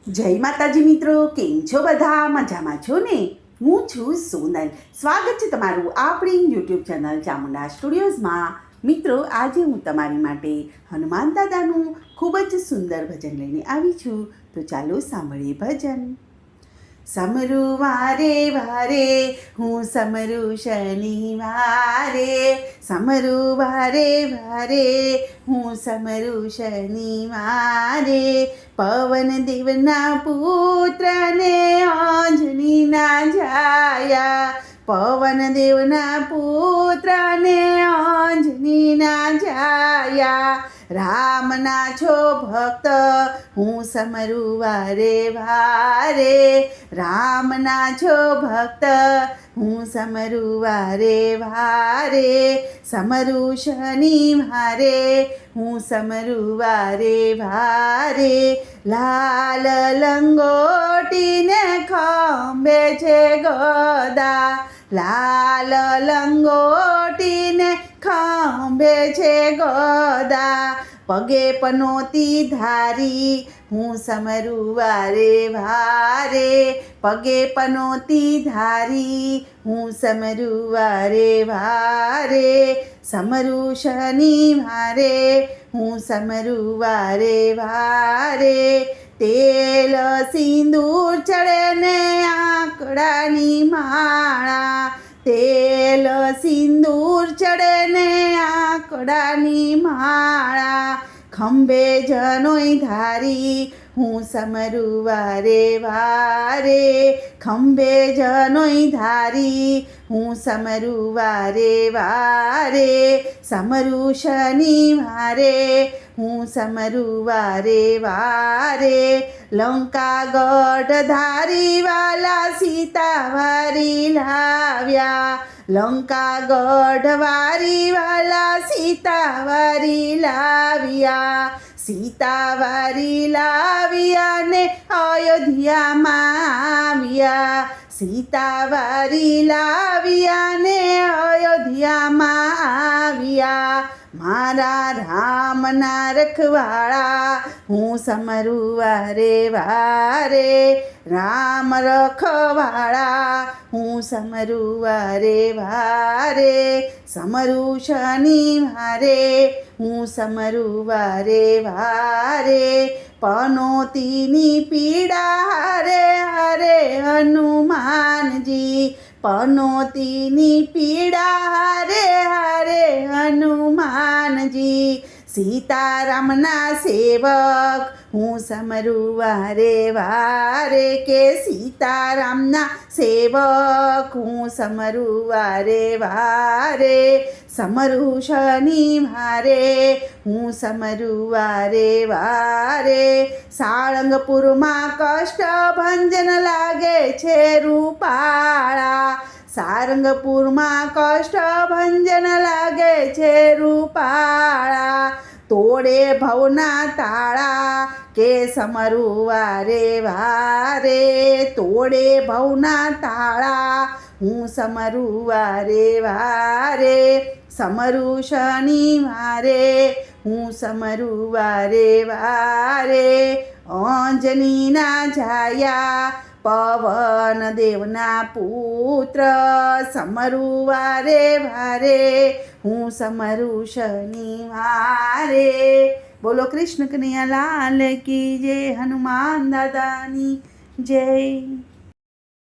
જય માતાજી મિત્રો, કેમ છો બધા? મજામાં છો ને? હું છું સોનલ. સ્વાગત છે તમારું આપણી યુટ્યુબ ચેનલ ચામુંડા સ્ટુડિયોઝમાં. મિત્રો, આજે હું તમારી માટે હનુમાન દાદાનું ખૂબ જ સુંદર ભજન લઈને આવી છું. તો ચાલો સાંભળીએ ભજન. સમરું વારે વારે હું સમરું શનિવારે, સમરું વારે વારે હું સમરું શનિવારે. પવન દેવના પુત્રને અંજનીના જાયા, પવન દેવના પુત્રને અંજનીના જાયા. રામના છો ભક્ત હું સમરું વારે વારે, રામના છો ભક્ત હું સમરું વારે વારે. સમરું શનિવારે હું સમરું વારે વારે. લાલ લંગોટીને ખંભે છે ગદા, લાલ લંગોટીને ખંભે છે ગદા. પગે પનોતી ધારી હું સમરું વારે વારે, પગે પનોતી ધારી હું સમરું વારે વારે. સમરું શનિવારે હું સમરું વારે વારે. તેલ સિંદૂર ચડે ને આંકડાની માળા, તેલ સિંદૂર ચડે ને આંકડાની માળા. ખંભે જનોય ધારી હું સમરું વારે વારે, ખંભે જનોય ધારી હું સમરું વારે વારે. સમરું શનિવારે હું સમરું વારે વારે. લંકા ગઢ ધારી વાલા સીતા વારી લાવ્યા, લંકા ગઢ વારી વાલા સીતા વારી લાવ્યા. સીતા વારી લાવ્યા ને અયોધ્યામાં આવ્યા, સીતા વારી લાવ્યા ને અયોધ્યામાં આવ્યા. મારા રામના રખવાળા હું સમરું વારે વારે, રામ રખવાળા હું સમરું વારે વારે. સમરું શનિવારે હું સમરું વારે વારે. પનોતીની પીડા હારે હારે હનુમાનજી, પનોતીની પીડા હારે હારે હનુમાનજી. સીતારામના સેવક હું સમરું વારે વારે, કે સીતારામના સેવક હું સમરું વારે વારે. સમરું શનિવારે હું સમરું વારે વારે. સાળંગપુરમાં કષ્ટભંજન લાગે છે રૂપાળા, સારંગપુરમાં કષ્ટભંજન લાગે છે રૂપાળા. તોડે ભવના તાળા કે સમરું વારે વારે, તોડે ભવના તાળા હું સમરું વારે વારે. સમરું શનિવારે હું સમરું વારે વારે. અંજનીના જાયા પવન દેવના પુત્ર, સમરું વારે વારે હું સમરું શનિવારે. બોલો કૃષ્ણ કનૈયા લાલ કી જય, હનુમાન દાદાની જય.